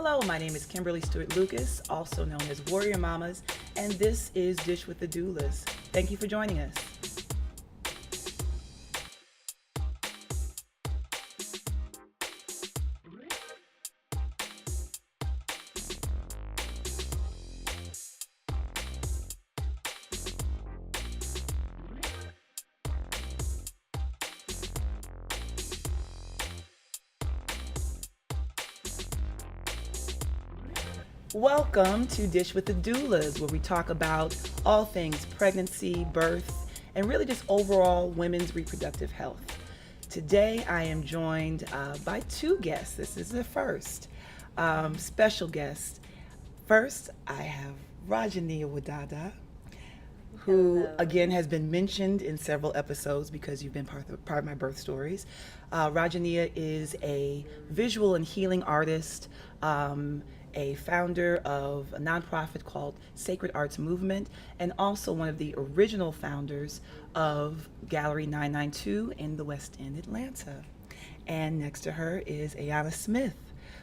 Hello, my name is Kimberly Stewart-Lucas, also known as Warrior Mamas, and this is Dish with the Doulas. Thank you for joining us. Welcome to Dish with the Doulas, where we talk about all things pregnancy, birth, and really just overall women's reproductive health. Today I am joined by two guests. This is the first special guest. First, I have Ragenia Waddada, who again has been mentioned in several episodes because you've been part of my birth stories. Ragenia is a visual and healing artist, a founder of a nonprofit called SacredArts Movement, and also one of the original founders of Gallery 992 in the West End, Atlanta. And next to her is Ayanna Smith,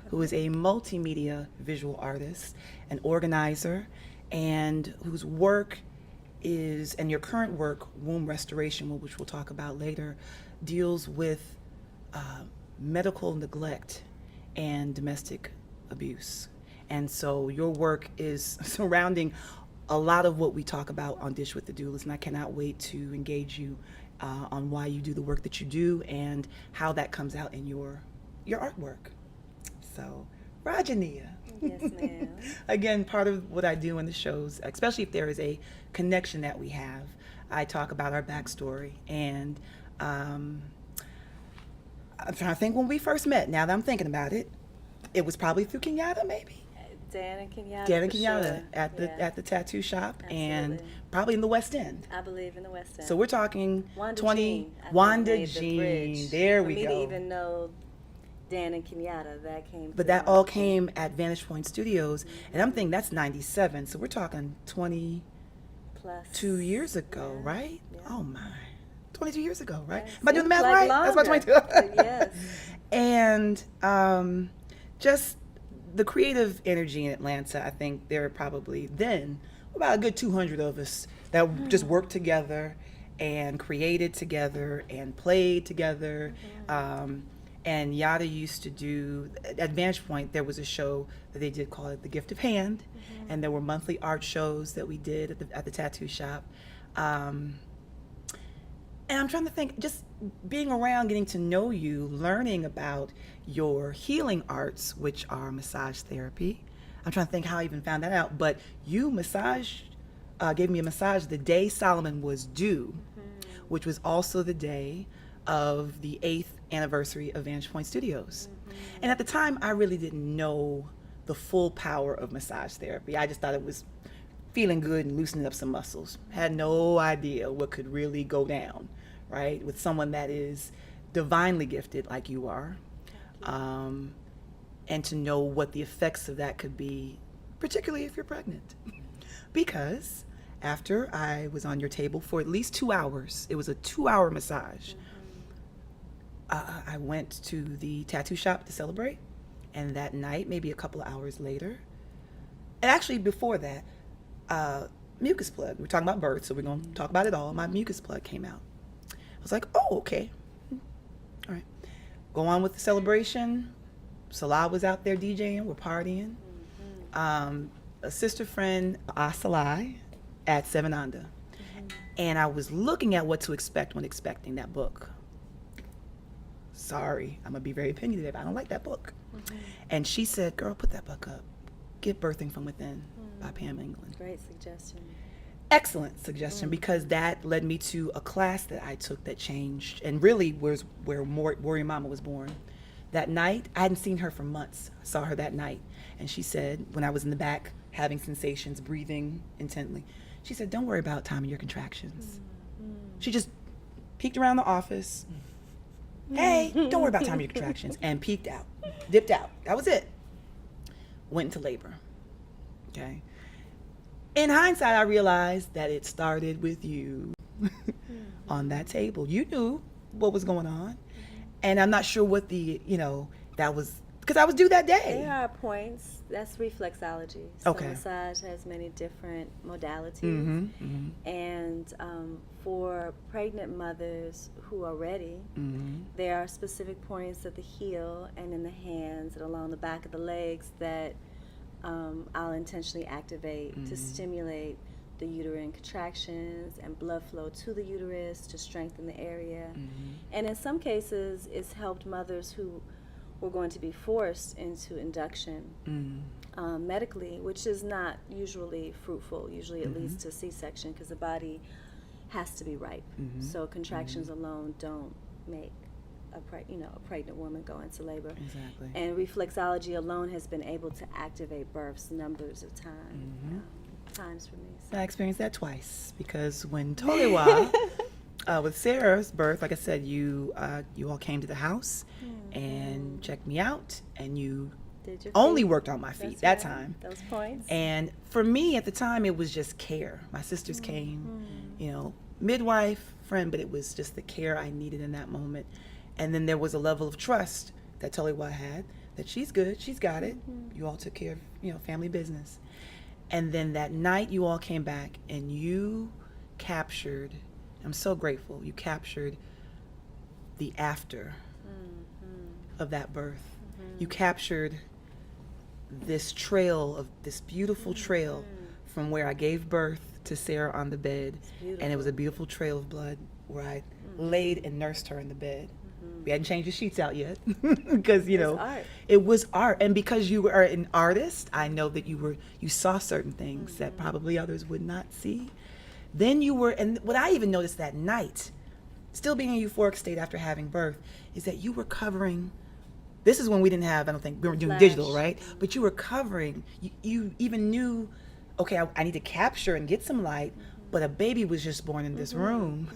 who is a multimedia visual artist, an organizer, and whose work is, and your current work, Womb Restoration, which we'll talk about later, deals with medical neglect and domestic abuse. And so your work is surrounding a lot of what we talk about on Dish with the Doulas, and I cannot wait to engage you on why you do the work that you do and how that comes out in your artwork. So, Ragenia. Yes, ma'am. Again, part of what I do in the shows, especially if there is a connection that we have, I talk about our backstory. And I'm trying to think when we first met. Now that I'm thinking about it, it was probably through Kenyatta, maybe. Dan and Kenyatta. Dan and Kenyatta sure. at the tattoo shop. Absolutely. And probably in the West End. I believe in the West End. So we're talking Wanda 20 Jean, I think, Wanda made the Jean. bridge. There For we me go. to even know Dan and Kenyatta, that came. But through that Wanda all Jean. came at Vantage Point Studios, and I'm thinking that's 97. So we're talking 22 Plus. years ago, Yeah. right? Yeah. Oh my, 22 years ago, right? Yes. Am I doing the math Seems right? like That's longer. about 22. Yes. And just the creative energy in Atlanta, I think there are probably then about a good 200 of us that just worked together and created together and played together. And Yada used to do, at Vantage Point, there was a show that they did called The Gift of Hand, and there were monthly art shows that we did at the tattoo shop. And I'm trying to think, just being around, getting to know you, learning about your healing arts, which are massage therapy. I'm trying to think how I even found that out, but you gave me a massage the day Solomon was due, which was also the day of the 8th anniversary of Vantage Point Studios. And at the time, I really didn't know the full power of massage therapy. I just thought it was feeling good and loosening up some muscles. Had no idea what could really go down, right? With someone that is divinely gifted like you are. And to know what the effects of that could be, particularly if you're pregnant. Because after I was on your table for at least 2 hours, it was a 2-hour massage, I went to the tattoo shop to celebrate. And that night, maybe a couple of hours later, and actually before that, mucus plug. We're talking about birth, so we're going to talk about it all. My mucus plug came out. I was like, oh, okay. All right. Go on with the celebration. Salah was out there DJing. We're partying. A sister friend, Asalai, at 7 Under. And I was looking at what to expect when expecting that book. Sorry, I'm going to be very opinionative. I don't like that book. And she said, girl, put that book up. Get Birthing from Within by Pam England. Great suggestion. Excellent suggestion, because that led me to a class that I took that changed and really was where Warrior Mama was born. That night, I hadn't seen her for months. I saw her that night. And she said, when I was in the back having sensations, breathing intently, she said, don't worry about time of your contractions. She just peeked around the office. Hey, don't worry about time of your contractions. And peeked out, dipped out. That was it. Went into labor. Okay. In hindsight, I realized that it started with you on that table. You knew what was going on. And I'm not sure what that was because I was due that day. There are points. That's reflexology. So Okay. massage has many different modalities. Mm-hmm. And for pregnant mothers who are ready, Mm-hmm. there are specific points at the heel and in the hands and along the back of the legs that I'll intentionally activate to stimulate the uterine contractions and blood flow to the uterus to strengthen the area. And in some cases, it's helped mothers who were going to be forced into induction medically, which is not usually fruitful. Usually it leads to C-section because the body has to be ripe. So contractions alone don't make a pregnant woman go into labor. Exactly. And reflexology alone has been able to activate births numbers of times for me. So. I experienced that twice because when Tolewa, with Sarah's birth, like I said, you all came to the house and checked me out, and you Did your only feet? worked on my feet That's that right. time. Those points. And for me at the time, it was just care. My sisters came, midwife, friend, but it was just the care I needed in that moment. And then there was a level of trust that Tolewa had, that she's good, she's got it. You all took care of, family business. And then that night you all came back and you captured, I'm so grateful, you captured the after of that birth. You captured this trail of this beautiful trail from where I gave birth to Sarah on the bed, and it was a beautiful trail of blood where I laid and nursed her in the bed. We hadn't changed the sheets out yet because it was art, and because you are an artist, I know that you saw certain things that probably others would not see. Then you were, and what I even noticed that night, still being in a euphoric state after having birth, is that you were covering. This is when we didn't have, I don't think, we were doing digital, right? But you were covering, you even knew, okay, I need to capture and get some light, but a baby was just born in this room,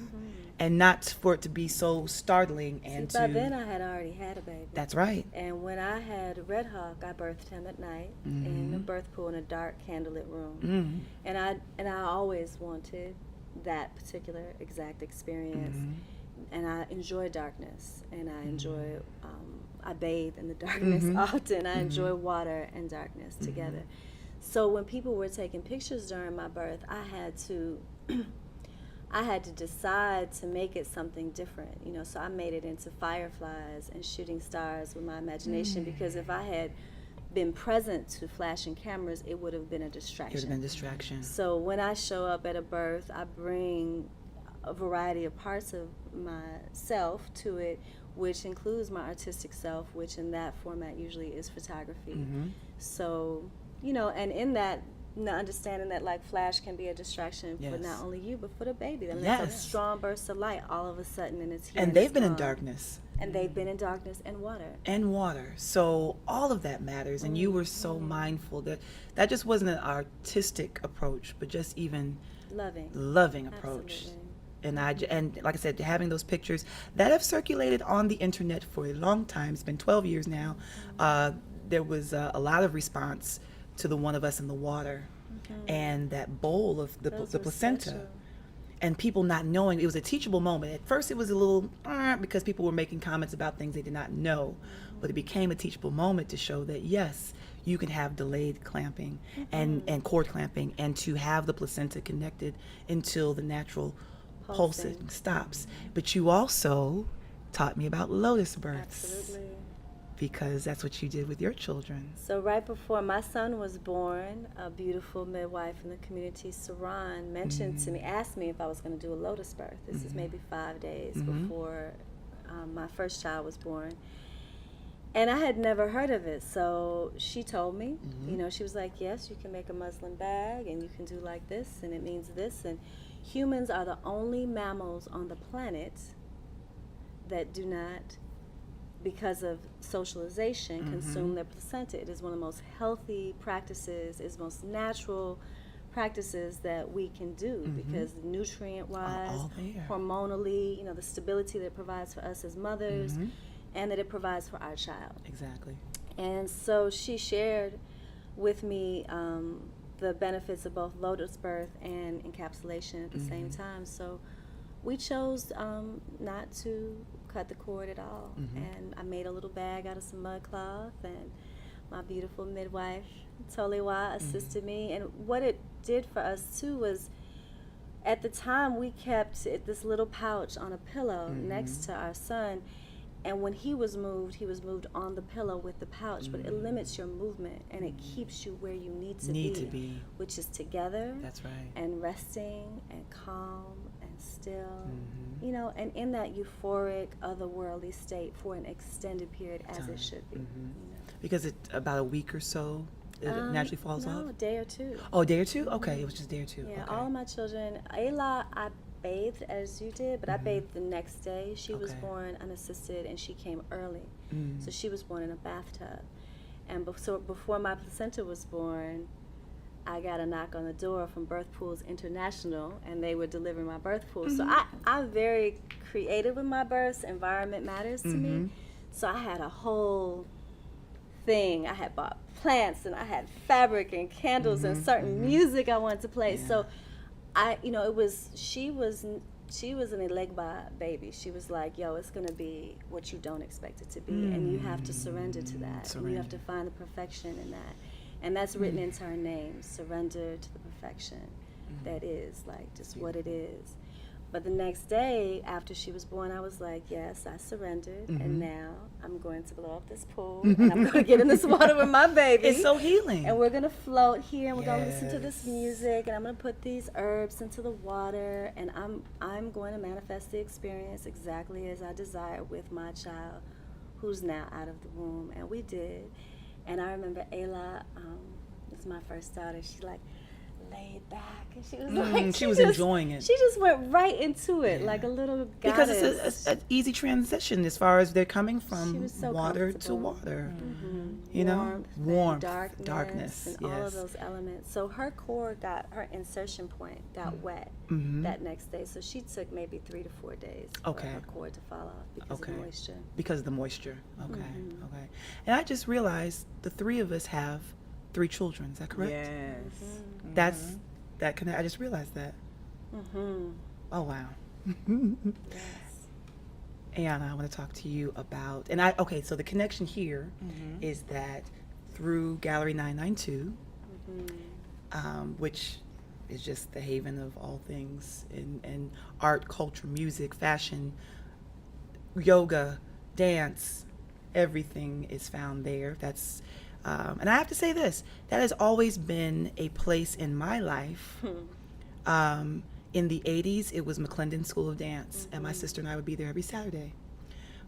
and not for it to be so startling. And by then I had already had a baby. That's right. And when I had Red Hawk, I birthed him at night in a birth pool in a dark candlelit room. And I always wanted that particular exact experience. And I enjoy darkness, and I enjoy, I bathe in the darkness often. I enjoy water and darkness together. So when people were taking pictures during my birth, I had to decide to make it something different, so I made it into fireflies and shooting stars with my imagination, because if I had been present to flashing cameras, it would have been a distraction. It would have been a distraction. So when I show up at a birth, I bring a variety of parts of myself to it, which includes my artistic self, which in that format usually is photography. So, and in that, understanding that like flash can be a distraction for not only you but for the baby. I mean, it's a strong burst of light all of a sudden, and it's here. And they've been in darkness. And they've been in darkness and water. And water. So all of that matters. And you were so mindful that just wasn't an artistic approach, but just even loving approach. Absolutely. And like I said, having those pictures that have circulated on the internet for a long time, it's been 12 years now, there was a lot of response to the one of us in the water and that bowl of the placenta. Special. And people not knowing, it was a teachable moment. At first it was a little, because people were making comments about things they did not know, but it became a teachable moment to show that yes, you can have delayed clamping and cord clamping, and to have the placenta connected until the natural pulsing stops. But you also taught me about lotus births. Absolutely. Because that's what you did with your children. So right before my son was born, a beautiful midwife in the community, Saran, mentioned to me, asked me if I was going to do a lotus birth. This is maybe 5 days before my first child was born. And I had never heard of it, so she told me, she was like, yes, you can make a muslin bag, and you can do like this, and it means this. And humans are the only mammals on the planet that do not, because of socialization, consume their placenta. It is one of the most healthy practices, is most natural practices that we can do, because nutrient-wise, hormonally, the stability that it provides for us as mothers, and that it provides for our child. Exactly. And so she shared with me the benefits of both lotus birth and encapsulation at the same time. So we chose not to cut the cord at all. And I made a little bag out of some mud cloth, and my beautiful midwife, Toliwa, assisted me. And what it did for us too was, at the time, we kept this little pouch on a pillow next to our son. And when he was moved on the pillow with the pouch, but it limits your movement and it keeps you where you need to be, which is together. That's right. And resting and calm and still, you know, and in that euphoric, otherworldly state for an extended period, as it should be. You know? Because it's about a week or so, it naturally falls off? No, a day or two. Oh, a day or two? Okay, it was just a day or two. Yeah, okay. all of my children, Ayla, I bathed as you did, but I bathed the next day. She was born unassisted, and she came early. So she was born in a bathtub. And so before my placenta was born, I got a knock on the door from Birth Pools International, and they were delivering my birth pool. So I'm very creative with my births. Environment matters to me. So I had a whole thing. I had bought plants, and I had fabric and candles and certain music I wanted to play. So she was an Elegba baby. She was like, yo, it's going to be what you don't expect it to be, and you have to surrender to that. And you have to find the perfection in that. And that's written into her name, surrender to the perfection that is, like, just what it is. But the next day, after she was born, I was like, yes, I surrendered, and now I'm going to blow up this pool, and I'm going to get in this water with my baby. It's so healing. And we're going to float here, and we're going to listen to this music, and I'm going to put these herbs into the water, and I'm going to manifest the experience exactly as I desire with my child, who's now out of the womb. And we did. And I remember Ayla, this is my first daughter, she like laid back, and she was like, she was enjoying it. She just went right into it, like a little goddess. Because it's an easy transition as far as they're coming from so water to water. You Warmth, know, warmth, darkness, and yes. all of those elements. So her core her insertion point got wet that next day. So she took maybe 3 to 4 days for her core to fall off because of the moisture. Because of the moisture. Okay. And I just realized the three of us have 3 children. Is that correct? Yes. I just realized that. Oh wow. Yes. Ayanna, I want to talk to you about, so the connection here is that through Gallery 992, which is just the haven of all things in art, culture, music, fashion, yoga, dance, everything is found there. That's and I have to say this, that has always been a place in my life. In the 80s, it was McClendon School of Dance, and my sister and I would be there every Saturday.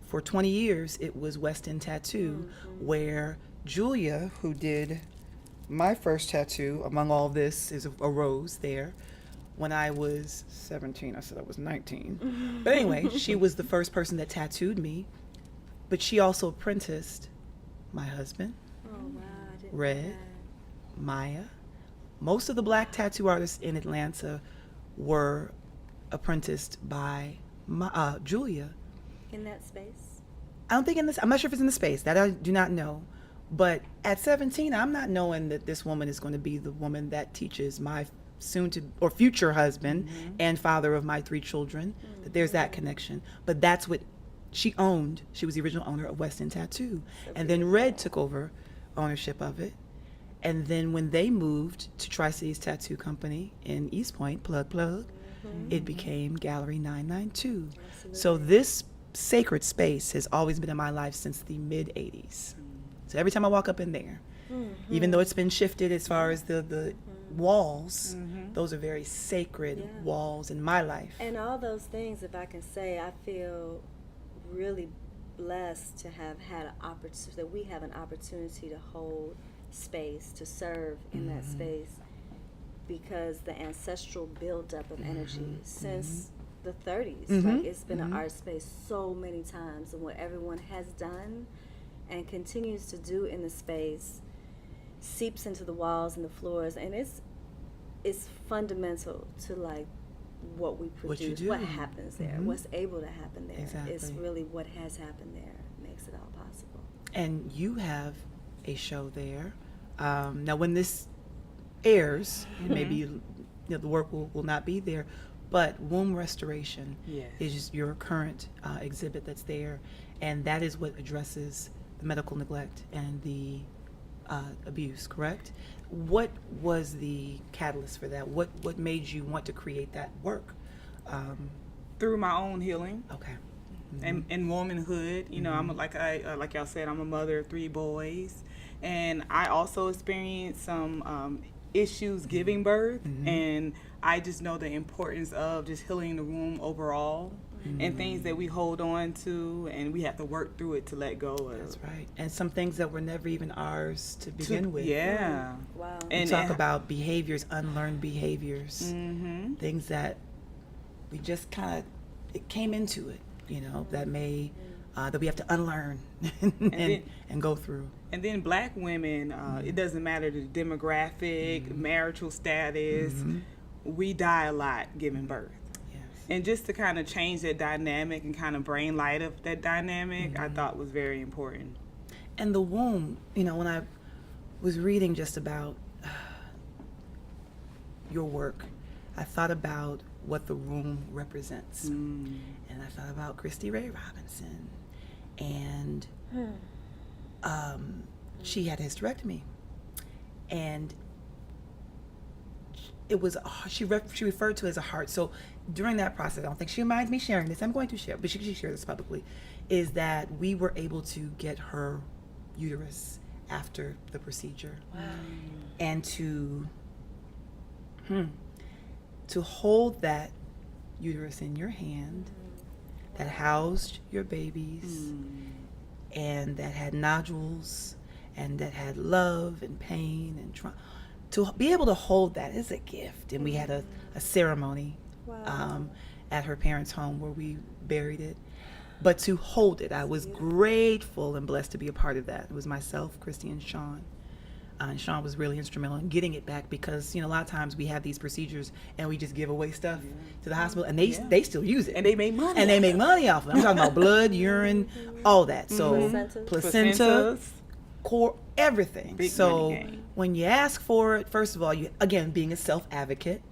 For 20 years, it was West End Tattoo, where Julia, who did my first tattoo, among all this, is a rose there. When I was 17, I said I was 19. But anyway, she was the first person that tattooed me, but she also apprenticed my husband, Red, Maya. Most of the black tattoo artists in Atlanta were apprenticed by Julia. In that space? I don't think I'm not sure if it's in the space. That I do not know. But at 17, I'm not knowing that this woman is going to be the woman that teaches my future husband and father of my 3 children, that there's that connection. But that's what she owned. She was the original owner of West End Tattoo. And then Red took over ownership of it. And then when they moved to Tri-Cities Tattoo Company in East Point, plug, it became Gallery 992. Absolutely. So this sacred space has always been in my life since the mid-'80s. So every time I walk up in there, even though it's been shifted as far as the walls, those are very sacred walls in my life. And all those things, if I can say, I feel really blessed to have had an opportunity, that we have an opportunity to hold space, to serve in that space, because the ancestral buildup of energy since the 30s, like it's been an art space so many times, and what everyone has done and continues to do in the space seeps into the walls and the floors, and it's fundamental to like what we produce, what happens there, what's able to happen there. Exactly. It's really what has happened there makes it all possible. And you have a show there. Now when this airs, maybe the work will not be there, But womb restoration Yes. is just your current exhibit that's there, and that is what addresses the medical neglect and the abuse, correct? What was the catalyst for that? What made you want to create that work? Through my own healing Okay. and womanhood, you know, I'm like y'all said, I'm a mother of 3 boys, and I also experienced some issues giving birth, and I just know the importance of just healing the womb overall, and things that we hold on to, and we have to work through it to let go of. That's right. And some things that were never even ours to begin with. Yeah. Wow. We talk about behaviors, unlearned behaviors, things that we just kind of, it came into it, you know, that may, that we have to unlearn and go through. And then Black women, it doesn't matter the demographic, marital status, we die a lot giving birth. Yes. And just to kind of change that dynamic and kind of bring light of that dynamic, I thought was very important. And the womb, you know, when I was reading just about your work, I thought about what the womb represents. And I thought about Christy Ray Robinson. And she had a hysterectomy. And it was, she referred to it as a heart. So during that process, I don't think she minds me sharing this. I'm going to share, but she shared this publicly, is that we were able to get her uterus after the procedure. Wow. And to hold that uterus in your hand that housed your babies and that had nodules and that had love and pain and trauma, to be able to hold that is a gift. And we had a ceremony at her parents' home where we buried it. But to hold it, I was grateful and blessed to be a part of that. It was myself, Christy, and Sean. And Sean was really instrumental in getting it back because, you know, a lot of times we have these procedures and we just give away stuff to the hospital and they still use it. And they make money. And they make money off of it. I'm talking about blood, urine, all that. So placenta, core, everything. Big so money game. when you ask for it, first of all, you, again, being a self-advocate,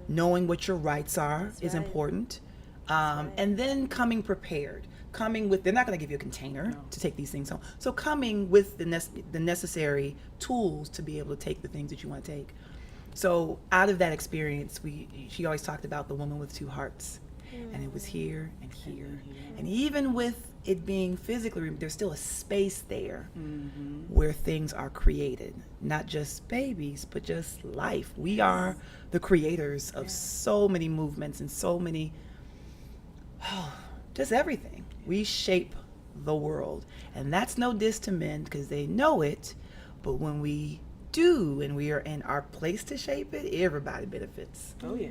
knowing what your rights are is important. And then coming prepared. Coming with, they're not going to give you a container to take these things home. So coming with the necessary tools to be able to take the things that you want to take. So out of that experience, she always talked about the woman with 2 hearts. And it was here and here. And even with it being physically, there's still a space there where things are created. Not just babies, but just life. We are the creators of so many movements and so many, just everything. We shape the world. And that's no diss to men because they know it. But when we do and we are in our place to shape it, everybody benefits. Oh, yeah.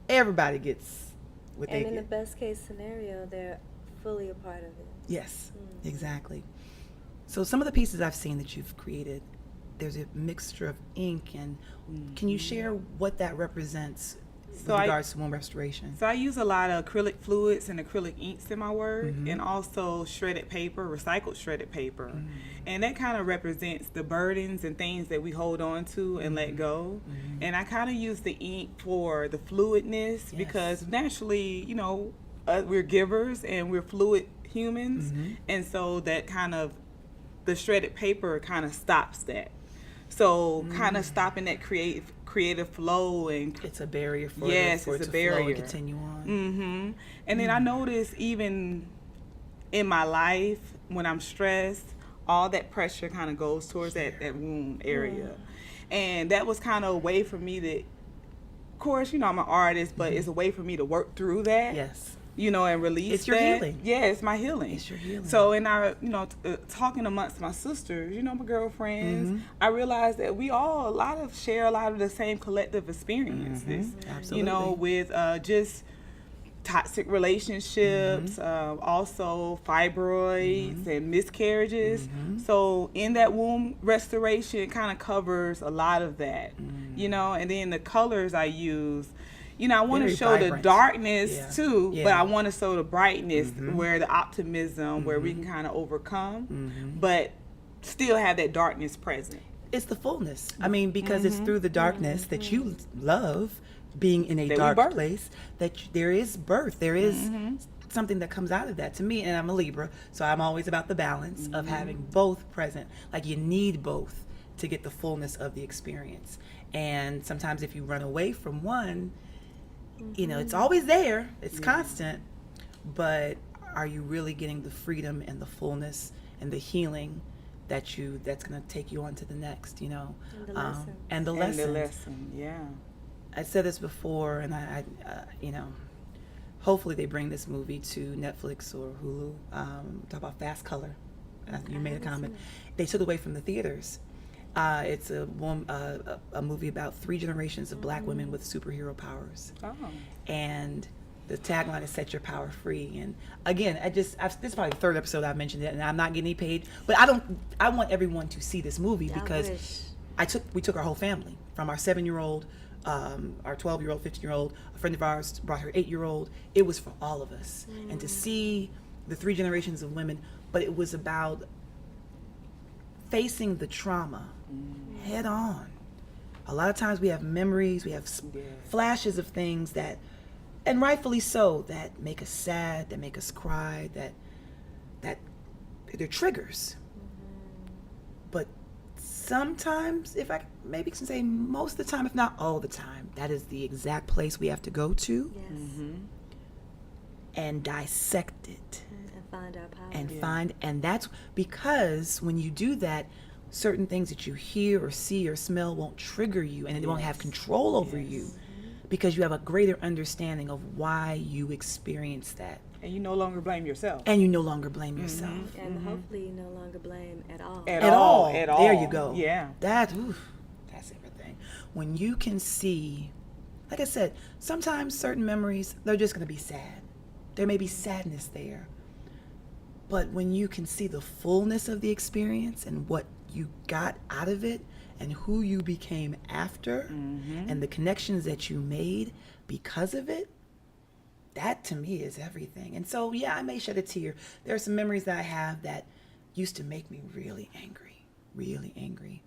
Everybody gets what they And in get. the best case scenario, they're fully a part of it. Yes, exactly. So some of the pieces I've seen that you've created, there's a mixture of ink and can you share what that represents with regards to womb restoration? So I use a lot of acrylic fluids and acrylic inks in my work, and also shredded paper, recycled shredded paper. And that kind of represents the burdens and things that we hold on to and let go. And I kind of use the ink for the fluidness because naturally, you know, we're givers and we're fluid humans. And so that kind of, the shredded paper kind of stops that. So kind of stopping that creative flow, and It's a barrier for yes, it it's to a barrier. flow and continue on. And then I notice even in my life when I'm stressed, all that pressure kind of goes towards that womb area. And that was kind of a way for me to, of course, you know, I'm an artist, but it's a way for me to work through that. Yes. You know, and release It's your that. healing. Yeah, it's my healing. It's your healing. So, and I, you know, talking amongst my sisters, you know, my girlfriends, I realized that we all, share a lot of the same collective experiences. Absolutely. You know, with just toxic relationships, also fibroids and miscarriages. So in that womb restoration, it kind of covers a lot of that, you know, and then the colors I use, you know, I want to Very show vibrant. the darkness too, but Yeah. I want to show the brightness, where the optimism, where we can kind of overcome, but still have that darkness present. It's the fullness. I mean, because it's through the darkness that you love being in a That we dark birth. place, that there is birth. There is something that comes out of that. To me, and I'm a Libra, so I'm always about the balance of having both present. Like, you need both to get the fullness of the experience. And sometimes if you run away from one, you know, it's always there. It's constant. But are you really getting the freedom and the fullness and the healing that's going to take you on to the next, you know? And the lesson. And the And lessons. the lesson, yeah. I said this before, and I you know, hopefully they bring this movie to Netflix or Hulu. Talk about Fast Color. You made a comment. They took it away from the theaters. It's a movie about 3 generations of black women with superhero powers. Oh. And the tagline is "Set your power free." And again, this is probably the 3rd episode I've mentioned it, and I'm not getting any paid. But I want everyone to see this movie because we took our whole family, from our 7-year-old, our 12-year-old, 15-year-old. A friend of ours brought her 8-year-old. It was for all of us, and to see the 3 generations of women. But it was about facing the trauma head on. A lot of times we have memories, we have flashes of things that, and rightfully so, that make us sad, that make us cry, that they're triggers. But sometimes, if I maybe can say most of the time, if not all the time, that is the exact place we have to go to and dissect it. And find our power. And that's because when you do that, certain things that you hear or see or smell won't trigger you, and it won't have control over you, because you have a greater understanding of why you experienced that. And you no longer blame yourself. And you no longer blame yourself. And hopefully you no longer blame at all. At all. There you go. Yeah. That's everything. When you can see, like I said, sometimes certain memories, they're just going to be sad. There may be sadness there. But when you can see the fullness of the experience and what you got out of it and who you became after and the connections that you made because of it, that to me is everything. And so, yeah, I may shed a tear. There are some memories that I have that used to make me really angry, really angry.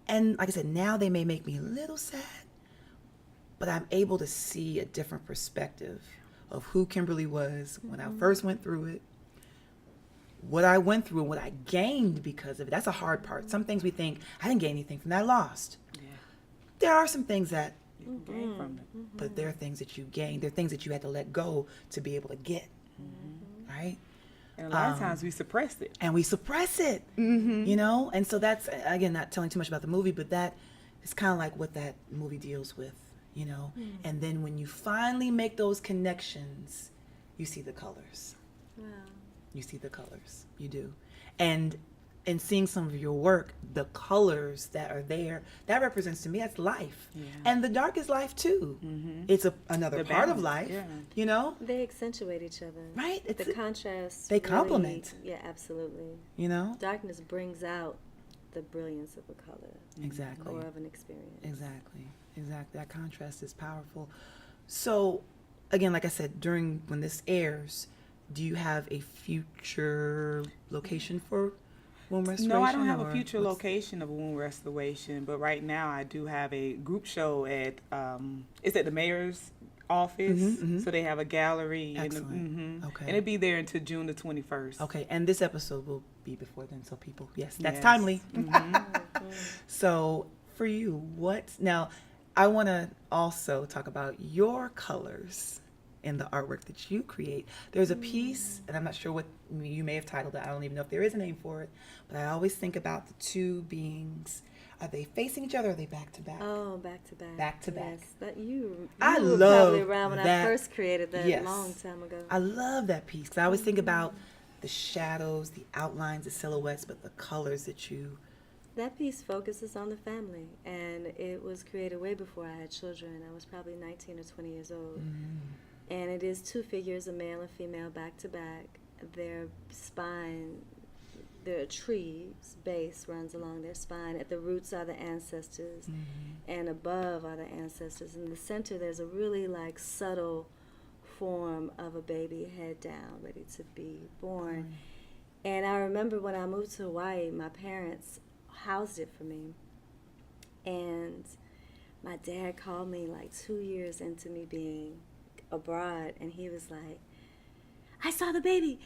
And like I said, now they may make me a little sad, but I'm able to see a different perspective of who Kimberly was when I first went through it, what I went through and what I gained because of it. That's a hard part. Some things we think, I didn't gain anything from that, I lost. Yeah. There are some things that you gain from it. But there are things that you gain. There are things that you had to let go to be able to get. Right? And a lot of times we suppress it. And we suppress it. You know? And so that's, again, not telling too much about the movie, but that is kind of like what that movie deals with, you know? And then when you finally make those connections, you see the colors. Wow. You see the colors. You do. And in seeing some of your work, the colors that are there, that represents to me, that's life. Yeah. And the dark is life too. It's another part of life, you know? They accentuate each other. Right. It's the contrast. They complement. Yeah, absolutely. You know? Darkness brings out the brilliance of a color. Exactly. Or of an experience. Exactly. That contrast is powerful. So, again, like I said, when this airs, do you have a future location for wound restoration? No, I don't have a future location of wound restoration, but right now I do have a group show at it's at the mayor's office, so they have a gallery. Excellent. Okay. And it'll be there until June the 21st. Okay, and this episode will be before then, so people, that's timely. So for you, now I want to also talk about your colors in the artwork that you create. There's a piece, and I'm not sure what you may have titled it. I don't even know if there is a name for it, but I always think about the two beings. Are they facing each other, or are they back to back? Oh, back to back. Back to back. Yes. That you I were love probably around when that. I first created that Yes. long time ago. I love that piece, because I always think about the shadows, the outlines, the silhouettes, but the colors that you... That piece focuses on the family, and it was created way before I had children. I was probably 19 or 20 years old. And it is two figures, a male and female, back to back. Their spine, their tree's base runs along their spine. At the roots are the ancestors, and above are the ancestors. In the center, there's a really subtle form of a baby head down, ready to be born. And I remember when I moved to Hawaii, my parents housed it for me. And my dad called me like 2 years into me being abroad, and he was like, I saw the baby.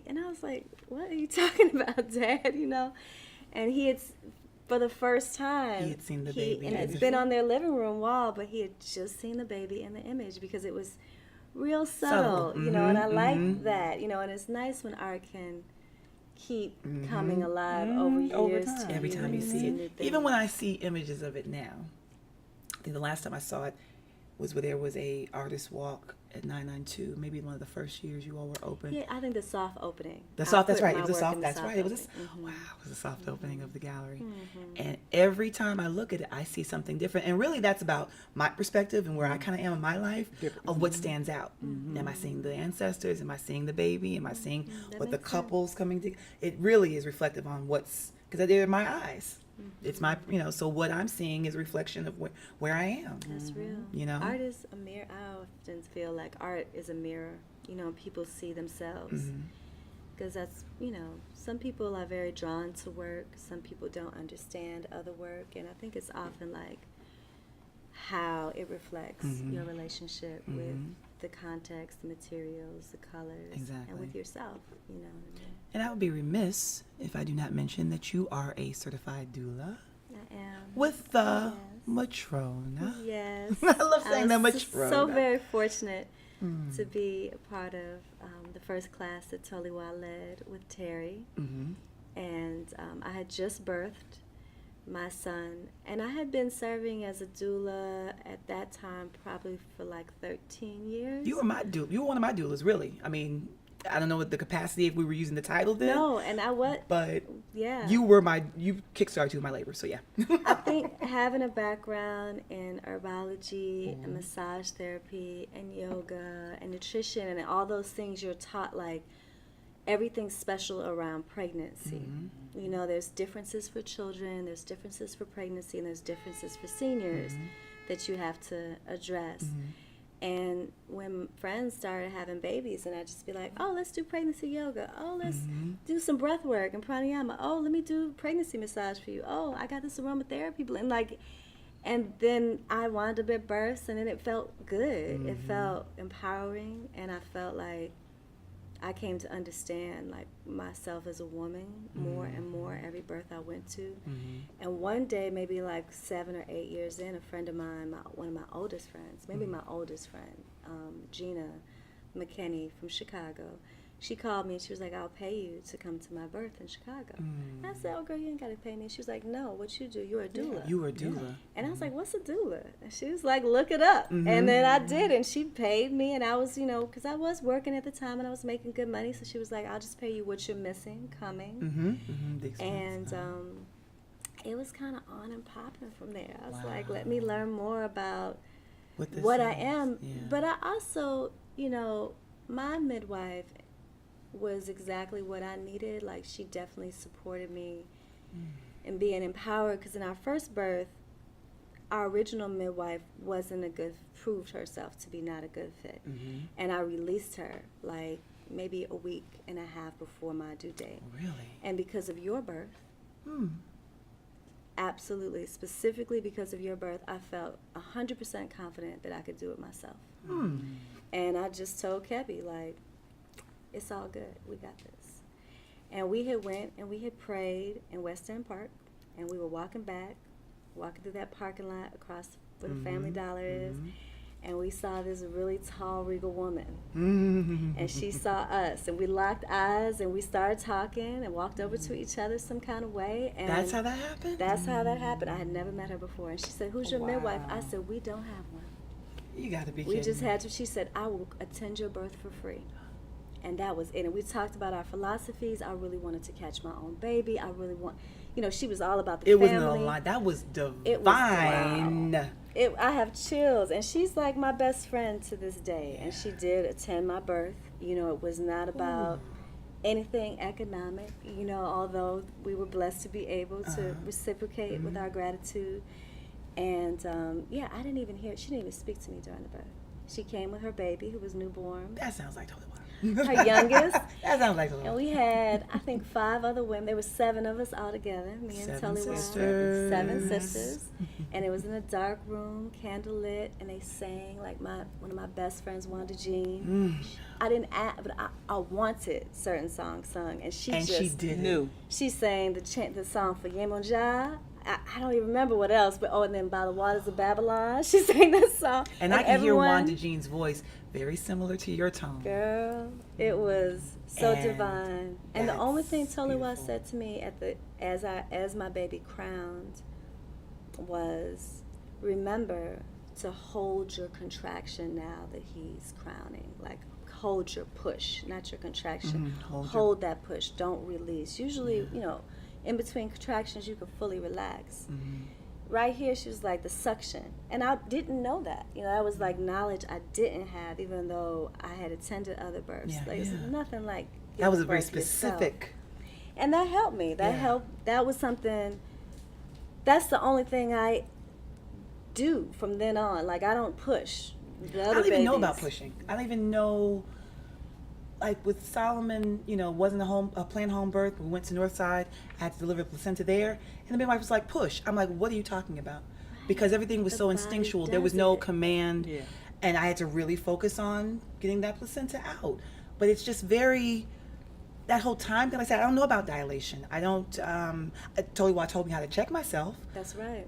And I was like, what are you talking about, Dad? You know? And he had, for the first time, he had seen the baby. And it's been on their living room wall, but he had just seen the baby in the image because it was real subtle, you know, and I like that, you know, and it's nice when art can keep coming alive over years. time. Every time you see it. Even when I see images of it now, I think the last time I saw it was where there was a artist walk at 992, maybe one of the first years you all were open. Yeah, I think the soft opening. That's right. It was a soft, that's right. It was wow, it was a soft opening of the gallery. And every time I look at it, I see something different. And really that's about my perspective and where I kind of am in my life of what stands out. Am I seeing the ancestors? Am I seeing the baby? Am I seeing what the couples coming to? It really is reflective on what's, because they're my eyes. It's my, you know, so what I'm seeing is a reflection of where I am. That's real. You know? Art is a mirror. I often feel like art is a mirror. You know, people see themselves. Because that's, you know, some people are very drawn to work. Some people don't understand other work. And I think it's often like how it reflects your relationship with the context, the materials, the colors, and with yourself, you know what I mean? And I would be remiss if I do not mention that you are a certified doula. I am. With the Matrona. Yes. I love saying that Matrona. So very fortunate to be a part of the first class that Toliwa led with Terry. And I had just birthed my son, and I had been serving as a doula at that time probably for like 13 years. You were my doula. You were one of my doulas, really. I mean, I don't know what the capacity if we were using the title then. No, and I was. But yeah, you kickstarted my labor, so yeah. I think having a background in herbology and massage therapy and yoga and nutrition and all those things, you're taught like everything's special around pregnancy. You know, there's differences for children, there's differences for pregnancy, and there's differences for seniors that you have to address. And when friends started having babies, and I'd just be like, oh, let's do pregnancy yoga. Oh, let's do some breath work and pranayama. Oh, let me do pregnancy massage for you. Oh, I got this aromatherapy blend. And then I wound up at birth, and then it felt good. It felt empowering, and I felt like I came to understand like myself as a woman more and more every birth I went to. And one day, maybe like 7 or 8 years in, a friend of mine, one of my oldest friends, maybe my oldest friend, Gina McKinney from Chicago, she called me and she was like, I'll pay you to come to my birth in Chicago. And I said, oh girl, you ain't got to pay me. She was like, no, what you do, you're a doula. You were a doula. And I was like, what's a doula? And she was like, look it up. And then I did, and she paid me, and I was, you know, because I was working at the time and I was making good money, so she was like, I'll just pay you what you're missing coming. And it was kind of on and popping from there. I was like, let me learn more about what I am. But I also, you know, my midwife was exactly what I needed. Like, she definitely supported me in being empowered, because in our first birth, our original midwife proved herself to be not a good fit. And I released her like maybe a week and a half before my due date. Really? And because of your birth, absolutely, specifically because of your birth, I felt 100% confident that I could do it myself. And I just told Kebby, like, it's all good. We got this. And we had went and we had prayed in West End Park, and we were walking through that parking lot across where the Family Dollar is, and we saw this really tall, regal woman. And she saw us, and we locked eyes, and we started talking and walked over to each other some kind of way. And that's how that happened? That's how that happened. I had never met her before. And she said, who's your midwife? I said, we don't have one. You got to be kidding. We just had to. She said, I will attend your birth for free. And that was it. And we talked about our philosophies. I really wanted to catch my own baby. I really want, you know, she was all about the family. It wasn't a lie. That was divine. It was, wow. I have chills. And she's like my best friend to this day. And she did attend my birth. You know, it was not about anything economic, you know, although we were blessed to be able to reciprocate with our gratitude. And, I didn't even hear, she didn't even speak to me during the birth. She came with her baby, who was newborn. That sounds like totally wild. her youngest. That sounds like a And lot. we had, I think, 5 other women. There were 7 of us all together. Me and 7 Tully sisters. 7 sisters. And it was in a dark room, candle lit, and they sang like one of my best friends, Wanda Jean. I didn't ask, but I wanted certain songs sung, and she did Knew. She sang the song for Yemonja. I don't even remember what else, but and then By the Waters of Babylon, she sang that song. And I can hear Wanda Jean's voice, very similar to your tone. Girl, it was so And divine. And the only thing that's Toliwa beautiful. said to me as my baby crowned was, remember to hold your contraction now that he's crowning. Like, hold your push, not your contraction. Hold that push. Don't release. Usually, in between contractions, you can fully relax. Right here, she was like the suction. And I didn't know that. That was like knowledge I didn't have, even though I had attended other births. It's nothing like That was a giving very birth yourself. specific. And that helped me. That helped. That was something, that's the only thing I do from then on. Like, I don't push the other I don't even know babies. about pushing. I don't even know. Like with Solomon, wasn't a planned home birth. We went to Northside. I had to deliver the placenta there, and the midwife was like, "Push." I'm like, "What are you talking about?" Because everything was The so body instinctual. There was does no it. command, and I had to really focus on getting that placenta out. But it's just very. That whole time, like I said, I don't know about dilation. I don't. Toliwa told me how to check myself. That's right.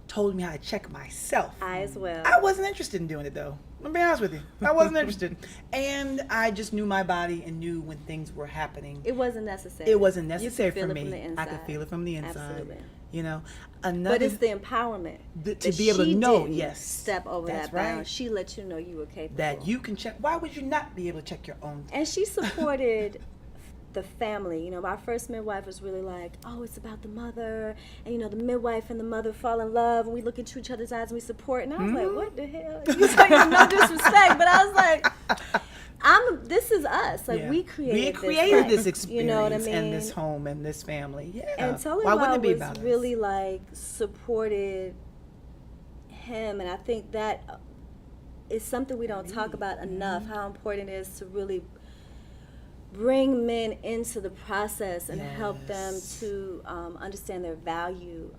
Told me how to check myself. I as well. I wasn't interested in doing it though. I'm gonna be honest with you. I wasn't interested. And I just knew my body and knew when things were happening. It wasn't necessary. It wasn't You could necessary feel for it me. from the I inside. could feel it from the inside. Absolutely. Another But it's the empowerment to that be able to she know, didn't yes, step over that's that bound. right. She let you know you were capable. that you can check. Why would you not be able to check your own? And she supported the family. Our first midwife was really like, oh, it's about the mother, and the midwife and the mother fall in love, and we look into each other's eyes and we support. And I was like, what the hell? No disrespect, but I was like, this is us. Like, we created this experience You know what I mean? and this home and this family. Yeah. And Why wouldn't it be was about us? really like supported him, and I think that is something we don't talk about enough. How important it is to really bring men into the process and help them to understand their value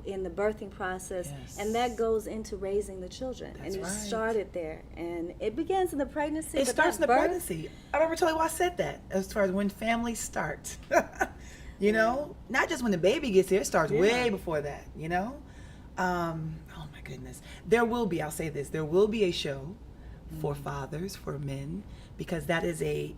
in the birthing process, and that goes into raising the children. That's and you right. started there, and it begins in the pregnancy. It but starts in that the birth- pregnancy. I remember telling you why I said that as far as when families start. Not just when the baby gets here, it starts way before that, oh my goodness. There will be, I'll say this, there will be a show for fathers, for men, because that is a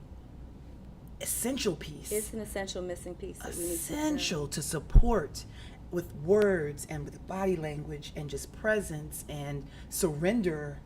essential piece. It's an essential missing piece that we need to Essential to support with words and with body language and just presence and surrender.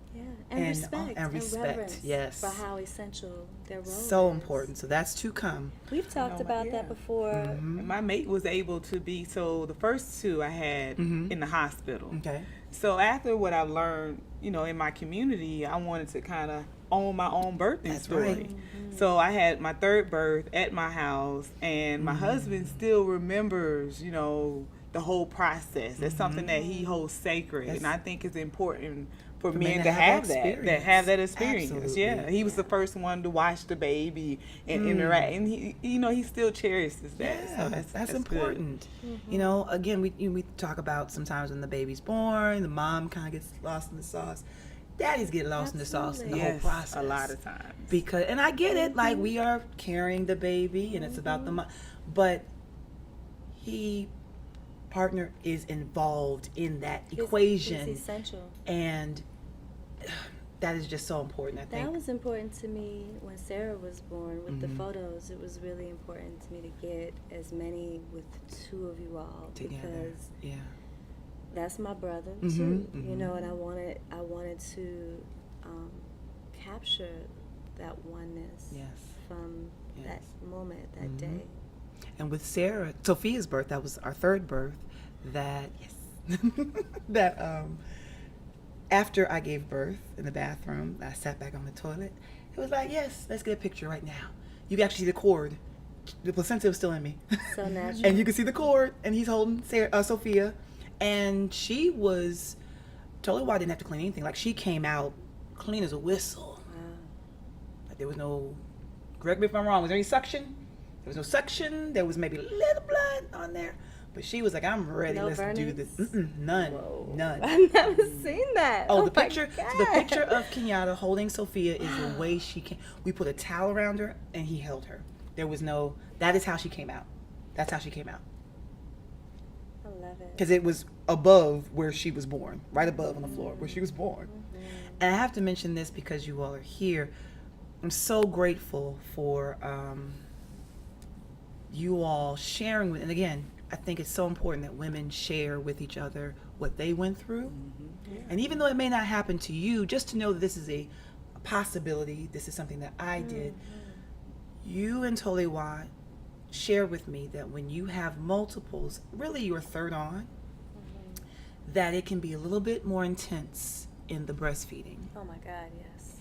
and respect and respect, reverence yes. for how essential their role So is. important. So that's to come. We've talked about that before. Mm-hmm. And my mate was able to be, so the first 2 I had in the hospital. Okay. So after what I learned, in my community, I wanted to kind of own my own birthing story. Right. So I had my 3rd birth at my house, and my husband still remembers, the whole process. That's something that he holds sacred, and I think it's important for men to have that experience. Absolutely. Yeah, he was the first one to watch the baby and interact, and he still cherishes that. Yeah, So that's good. important. Again, we talk about sometimes when the baby's born, the mom kind of gets lost in the sauce. Daddies get lost in the sauce in the whole process. A lot of times. Because, and I get it, like we are carrying the baby and it's about the mom, but partner is involved in that equation. It's essential. And that is just so important, I think. That was important to me when Sarah was born with the photos. It was really important to me to get as many with 2 of you all Together. because that's my brother too. And I wanted to capture that oneness from that moment, that day. And with Sophia's birth, that was our 3rd birth, that after I gave birth in the bathroom, I sat back on the toilet. It was like, yes, let's get a picture right now. You can actually see the cord. The placenta was still in me. So natural. And you can see the cord, and he's holding Sophia. And she was totally, I didn't have to clean anything. Like, she came out clean as a whistle. Wow. Like, There was no, correct me if I'm wrong, was there any suction? There was no suction. There was maybe a little blood on there. But she was like, I'm ready. No Let's do burnings? this. None. Whoa. None. I've never seen that. Oh, the my picture. God. So the picture of Kenyatta holding Sophia is the way she came. We put a towel around her, and he held her. There was no. That is how she came out. That's how she came out. I love it. Because it was above where she was born, right above on the floor where she was born. And I have to mention this because you all are here. I'm so grateful for you all sharing with, and again, I think it's so important that women share with each other what they went through. And even though it may not happen to you, just to know that this is a possibility, this is something that I did. You and Tolewa shared with me that when you have multiples, really your third on, that it can be a little bit more intense in the breastfeeding. Oh my God, yes.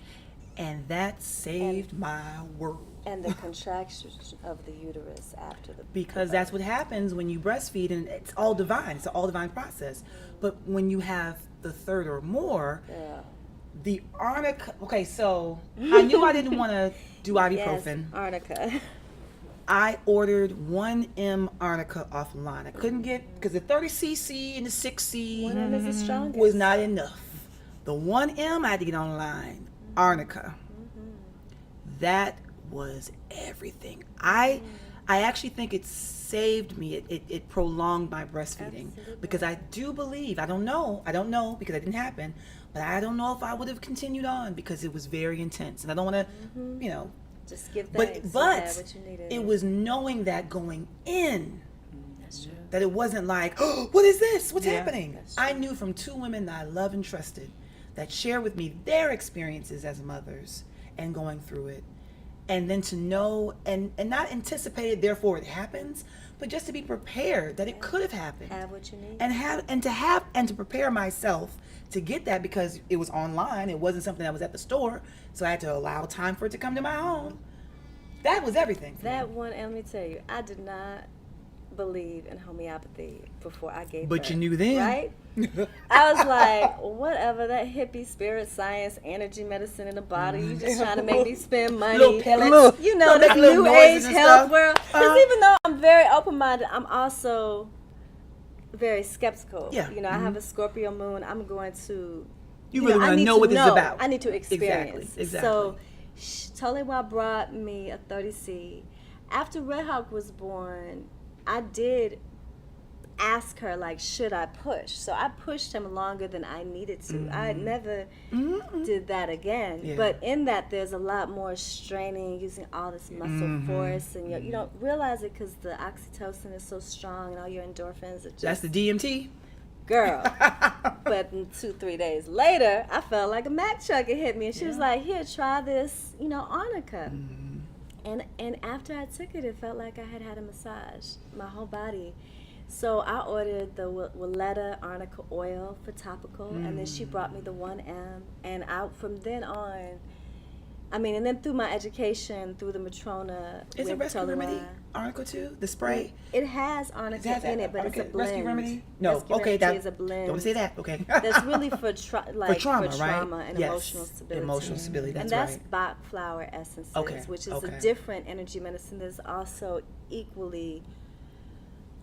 And that saved my world. And the contractions of the uterus after the Because that's what happens when you breastfeed, and it's all divine. It's an all divine process. But when you have the third or more, the arnica. Okay, so I knew I didn't want to do ibuprofen. Yes, arnica. I ordered 1M arnica offline. I couldn't get, because the 30 cc and the 6C 1M is the strongest. was not enough. The 1M I had to get online, arnica. That was everything. I actually think it saved me. It prolonged my breastfeeding. Absolutely. Because I do believe, I don't know because it didn't happen, but I don't know if I would have continued on because it was very intense. And I don't want to, Just give but thanks. You had what you needed. it was knowing that going in, That's true. that it wasn't like, oh, what is this? What's Yeah, happening? that's true. I knew from two women that I love and trusted that share with me their experiences as mothers and going through it. And then to know and not anticipate it, therefore it happens, but just to be prepared that it could have happened. Have what you need. And to prepare myself to get that, because it was online. It wasn't something that was at the store. So I had to allow time for it to come to my home. That was everything. for me. That one, and let me tell you, I did not believe in homeopathy before I gave birth. But you knew then. Right? I was like, whatever, that hippie spirit science, energy medicine in the body, you just trying to make me spend money. Little pellets. You know, Little this little new noises age and health stuff. world. Because even though I'm very open-minded, I'm also very skeptical. Yeah. You know, I have a Scorpio moon. I'm going to... You really want I to need know what this is about. I need to experience. Exactly. So, Tolewa brought me a 30C. After Red Hawk was born, I did ask her, like, should I push? So I pushed him longer than I needed to. I never did that again. Yeah. But in that, there's a lot more straining, using all this muscle force, and you don't realize it because the oxytocin is so strong and all your endorphins are just... That's the DMT. Girl. But 2-3 days later, I felt like a Mack truck had hit me, and she was like, here, try this, arnica. And after I took it, it felt like I had a massage, my whole body. So I ordered the Waddada arnica oil for topical, and then she brought me the 1M, and from then on, and then through my education, through the matrona. Is it with Rescue Tolewa, Remedy arnica too? The spray? It has arnica in it, but it's a blend. Rescue Remedy? No, Rescue okay, Remedy is a blend. Don't say that, okay. That's really for trauma, right? and Yes. emotional stability. Emotional stability, that's and that's right. Bach flower essences, Okay, which is okay. a different energy medicine that's also equally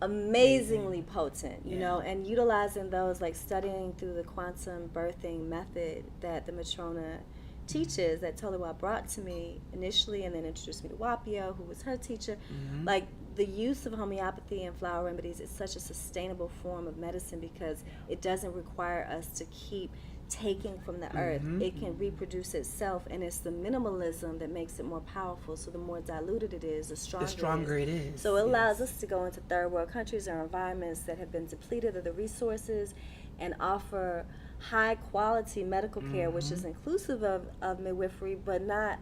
amazingly potent, you know, and utilizing those, like studying through the quantum birthing method that the matrona teaches, that Tolewa brought to me initially, and then introduced me to Wapio, who was her teacher. Like, the use of homeopathy and flower remedies is such a sustainable form of medicine because it doesn't require us to keep taking from the earth. It can reproduce itself, and it's the minimalism that makes it more powerful. So the more diluted it is, the stronger it is. So it allows us to go into third world countries or environments that have been depleted of the resources and offer high quality medical care, which is inclusive of midwifery, but not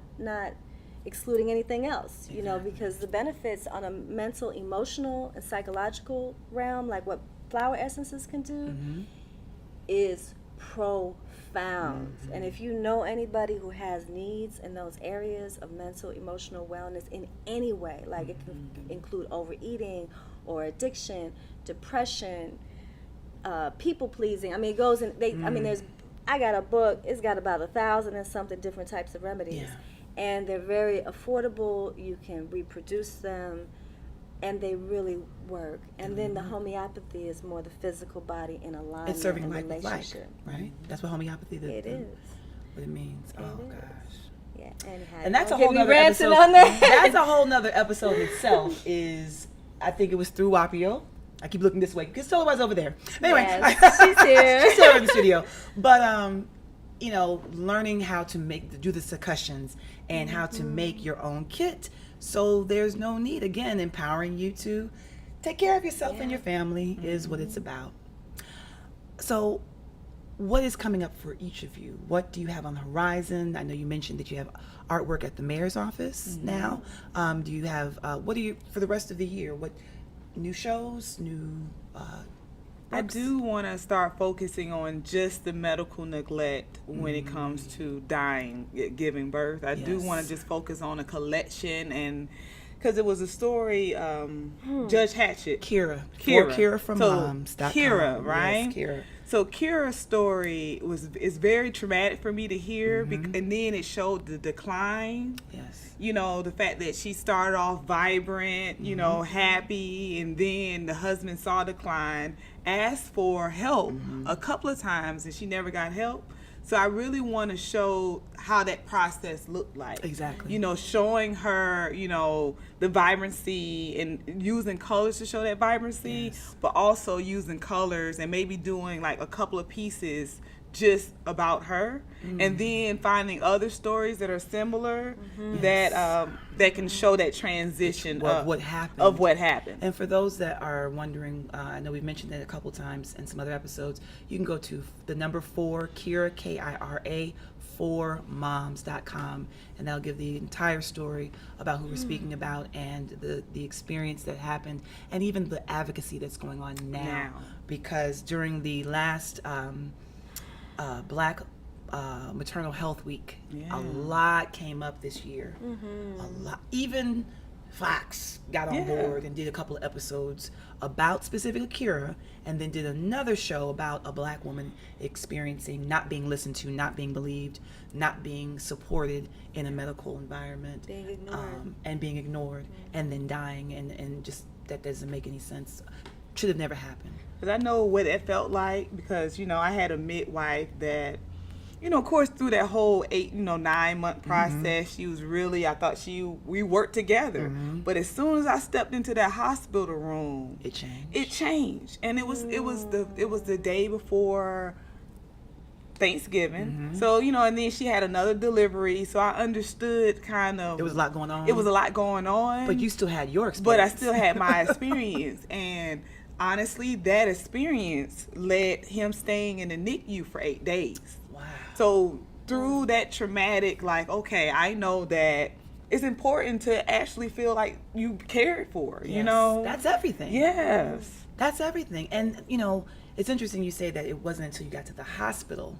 excluding anything else, you know, because the benefits on a mental, emotional, and psychological realm, like what flower essences can do, is profound. And if you know anybody who has needs in those areas of mental, emotional wellness in any way, like it can include overeating or addiction, depression, people pleasing. It goes in. I got a book. It's got about 1,000 and something different types of remedies. And they're very affordable. You can reproduce them, and they really work. And then the homeopathy is more the physical body in alignment. It's serving and like with like, relationship. right? That's what homeopathy is. What it means. Oh It is. gosh. Yeah, And that's a whole nother ranting episode. on that. That's a whole nother episode itself. I think it was through Wapio. I keep looking this way because Solar's over there. Anyway, Yes, she's here. she's still in the studio. But learning how to do the succussions and how to make your own kit. So there's no need, again, empowering you to take care of yourself and your family is what it's about. So what is coming up for each of you? What do you have on the horizon? I know you mentioned that you have artwork at the mayor's office now. Do you have, what do you, for the rest of the year, what new shows, new I do want to start focusing on just the medical neglect when it comes to dying, giving birth. I do want to just focus on a collection, and because it was a story, Judge Hatchett. Kira from Moms.com. Kira, right? Yes, Kira. So Kira's story is very traumatic for me to hear, and then it showed the decline. Yes. You know, the fact that she started off vibrant, you know, happy, and then the husband saw decline, asked for help a couple of times, and she never got help. So I really want to show how that process looked like. Exactly. You know, showing her, you know, the vibrancy and using colors to show that vibrancy, but also using colors and maybe doing like a couple of pieces just about her, and then finding other stories that are similar that can show that transition of what happened. And for those that are wondering, I know we've mentioned it a couple times in some other episodes, you can go to the number 4, Kira, Kira, 4moms.com, and that'll give the entire story about who we're speaking about and the experience that happened, and even the advocacy that's going on now. Because during the last Black Maternal Health Week, a lot came up this year. A lot. Even Fox got on board and did a couple of episodes about specifically Kira, and then did another show about a Black woman experiencing not being listened to, not being believed, not being supported in a medical environment, being ignored, and being ignored, and then dying, and just that doesn't make any sense. Should have never happened. Because I know what it felt like, because, you know, I had a midwife that, you know, of course, through that whole 9-month process, she was really, I thought we worked together. But as soon as I stepped into that hospital room, it changed. It changed. And it was the day before Thanksgiving. So, you know, and then she had another delivery. So I understood kind of. It was a lot going on. It was a lot going on. But you still had your experience. But I still had my experience. And honestly, that experience led him staying in the NICU for 8 days. Wow. So through that traumatic, like, okay, I know that it's important to actually feel like you cared for, you know? That's everything. Yes. That's everything. And, you know, it's interesting you say that it wasn't until you got to the hospital.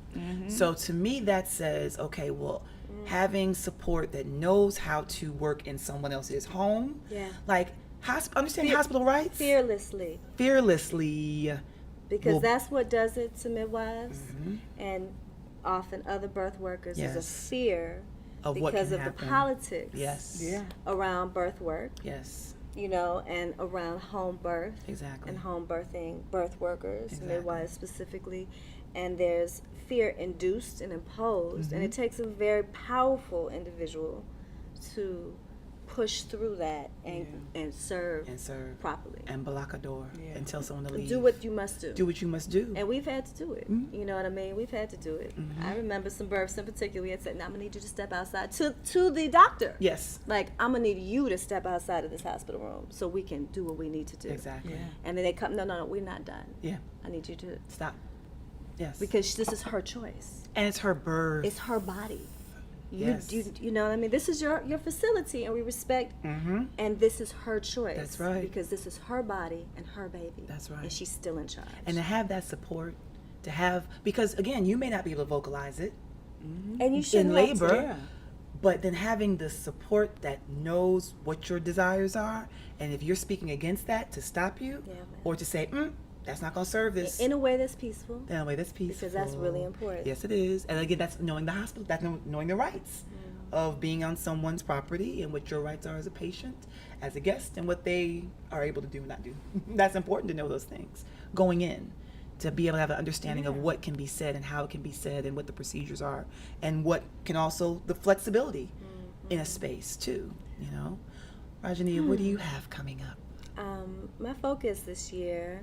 So to me, that says, okay, well, having support that knows how to work in someone else's home. Like, understanding hospital rights. Fearlessly. Because that's what does it to midwives and often other birth workers is a fear of because of the politics around birth work. You know, and around home birth. And home birthing, birth workers, midwives specifically. And there's fear induced and imposed. And it takes a very powerful individual to push through that and serve properly. And block a door and tell someone to leave. Do what you must do. Do what you must do. And we've had to do it. You know what I mean? We've had to do it. I remember some births in particular, we had said, "Now I'm going to need you to step outside to the doctor." Like, I'm going to need you to step outside of this hospital room so we can do what we need to do. And then they come, no, we're not done. I need you to stop. Because this is her choice. And it's her birth. It's her body. You know what I mean? This is your facility, and we respect, and this is her choice. That's right. Because this is her body and her baby. That's right. And she's still in charge. And to have that support, because again, you may not be able to vocalize it and you shouldn't in labor, but then having the support that knows what your desires are, and if you're speaking against that, to stop you or to say, that's not going to serve this. In a way that's peaceful. In a way that's peaceful. Because that's really important. Yes, it is. And again, that's knowing the hospital, that's knowing the rights of being on someone's property and what your rights are as a patient, as a guest, and what they are able to do and not do. That's important to know those things going in, to be able to have an understanding of what can be said and how it can be said and what the procedures are, and what can also, the flexibility in a space too, you know. Ragenia, what do you have coming up? My focus this year,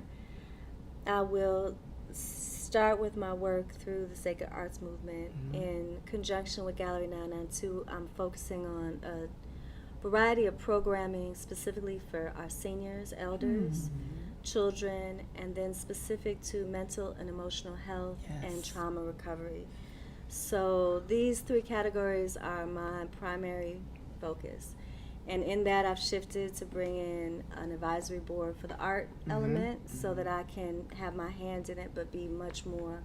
I will start with my work through the SacredArts movement. In conjunction with Gallery 992, I'm focusing on a variety of programming specifically for our seniors, elders, children, and then specific to mental and emotional health and trauma recovery. So these three categories are my primary focus. And in that, I've shifted to bring in an advisory board for the art element so that I can have my hand in it but be much more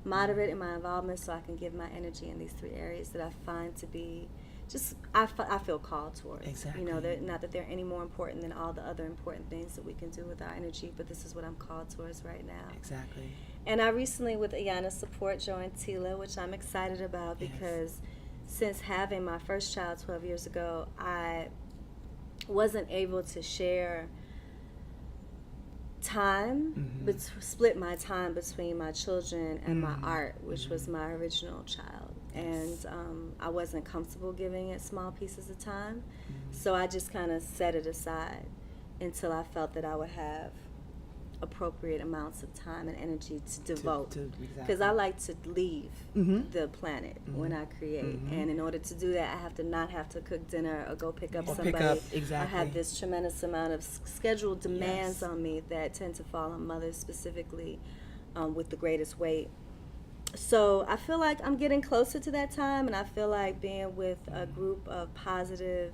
moderate in my involvement, so I can give my energy in these three areas that I find to be just, I feel called towards. Exactly. You know, not that they're any more important than all the other important things that we can do with our energy, but this is what I'm called towards right now. Exactly. And I recently, with Ayanna's support, joined TILA, which I'm excited about because since having my first child 12 years ago, I wasn't able to share time, but split my time between my children and my art, which was my original child. And I wasn't comfortable giving it small pieces of time, so I just kind of set it aside until I felt that I would have appropriate amounts of time and energy to devote, because I like to leave the planet when I create, and in order to do that, I have to not have to cook dinner or go pick up somebody. I have this tremendous amount of scheduled demands on me that tend to fall on mothers specifically, with the greatest weight. So I feel like I'm getting closer to that time, and I feel like being with a group of positive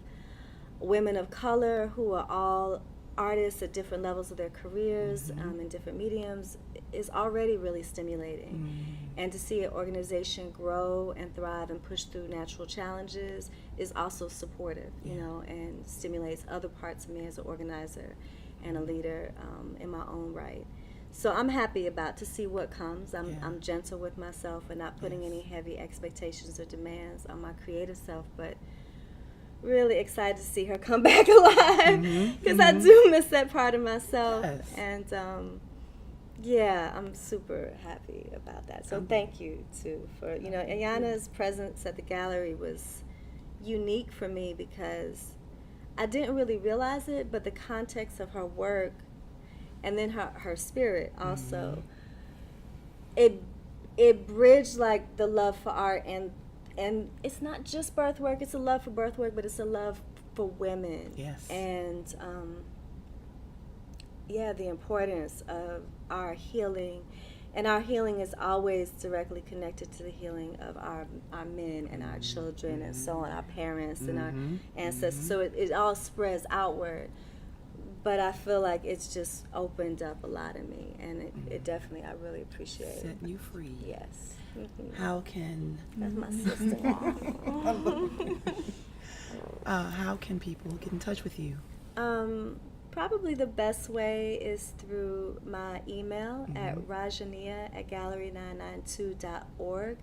women of color who are all artists at different levels of their careers, in different mediums, is already really stimulating. And to see an organization grow and thrive and push through natural challenges is also supportive, you know, and stimulates other parts of me as an organizer and a leader in my own right. So I'm happy to see what comes. I'm gentle with myself and not putting any heavy expectations or demands on my creative self, but really excited to see her come back alive, because I do miss that part of myself. And I'm super happy about that. So thank you too for, you know, Ayanna's presence at the gallery was unique for me because I didn't really realize it, but the context of her work and then her spirit also, it bridged like the love for art, and it's not just birth work, it's a love for birth work, but it's a love for women. And the importance of our healing. And our healing is always directly connected to the healing of our men and our children and so on, our parents and our ancestors. So it all spreads outward. But I feel like it's just opened up a lot in me, and it definitely, I really appreciate it. Setting you free. Yes. How can... That's my sister. How can people get in touch with you? Probably the best way is through my email at ragenia@gallery992.org.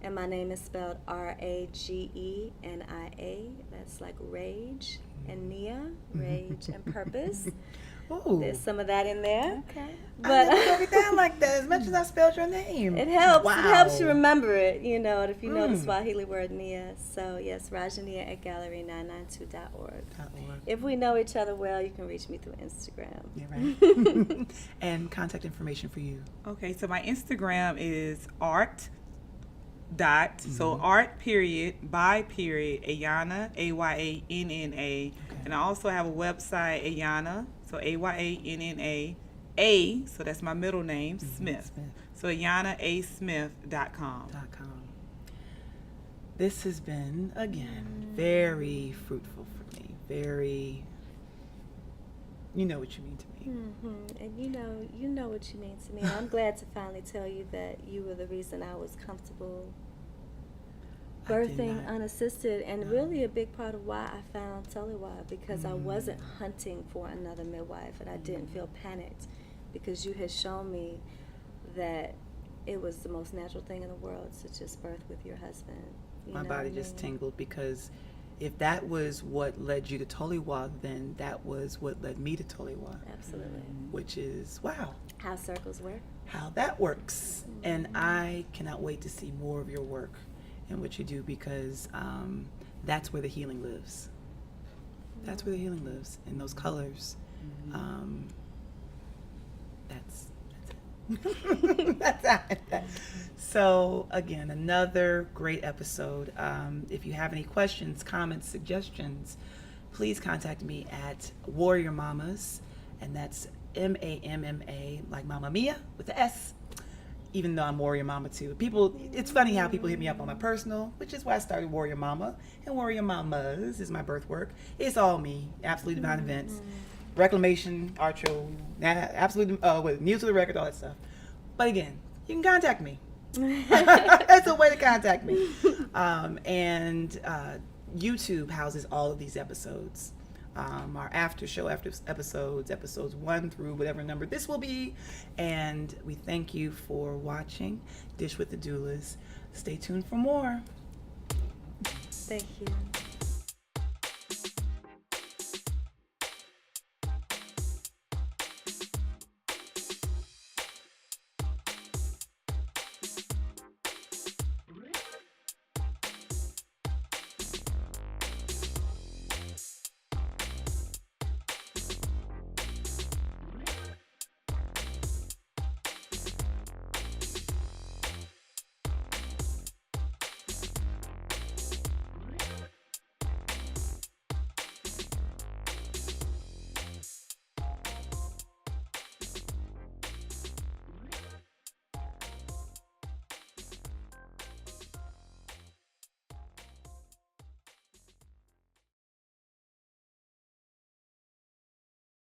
And my name is spelled Ragenia. That's like rage and Nia, rage and purpose. Ooh. There's some of that in there. Okay. But I never wrote it down like that, as much as I spelled your name. It helps. Wow. It helps you remember it, you know, if you know the Swahili word Nia. So yes, Ragenia@gallery992.org. If we know each other well, you can reach me through Instagram. Yeah, right. And contact information for you. Okay, so my Instagram is art. So art by Ayanna, Ayanna, and I also have a website, Ayanna, so Ayanna A, so that's my middle name, Smith. So AyannaASmith.com. This has been, again, very fruitful for me. Very, you know what you mean to me. And you know what you mean to me. And I'm glad to finally tell you that you were the reason I was comfortable birthing unassisted, and really a big part of why I found Teliwa, because I wasn't hunting for another midwife, and I didn't feel panicked, because you had shown me that it was the most natural thing in the world to just birth with your husband. My body just tingled, because if that was what led you to Toliwa, then that was what led me to Toliwa. Absolutely. Which is, wow. How circles work. How that works. And I cannot wait to see more of your work and what you do, because that's where the healing lives. That's where the healing lives, in those colors. That's it. That's it. So again, another great episode. If you have any questions, comments, suggestions, please contact me at Warrior Mamas, and that's MAMMA, like Mamma Mia with the S. Even though I'm Warrior Mama too. It's funny how people hit me up on my personal, which is why I started Warrior Mama. And Warrior Mamas is my birth work. It's all me. Absolute Divine Events, Reclamation, Art Show, Absolute, News to the Record, all that stuff. But again, you can contact me. That's a way to contact me. And YouTube houses all of these episodes. Our after episodes 1 through whatever number this will be. And we thank you for watching Dish with the Doulas. Stay tuned for more. Thank you.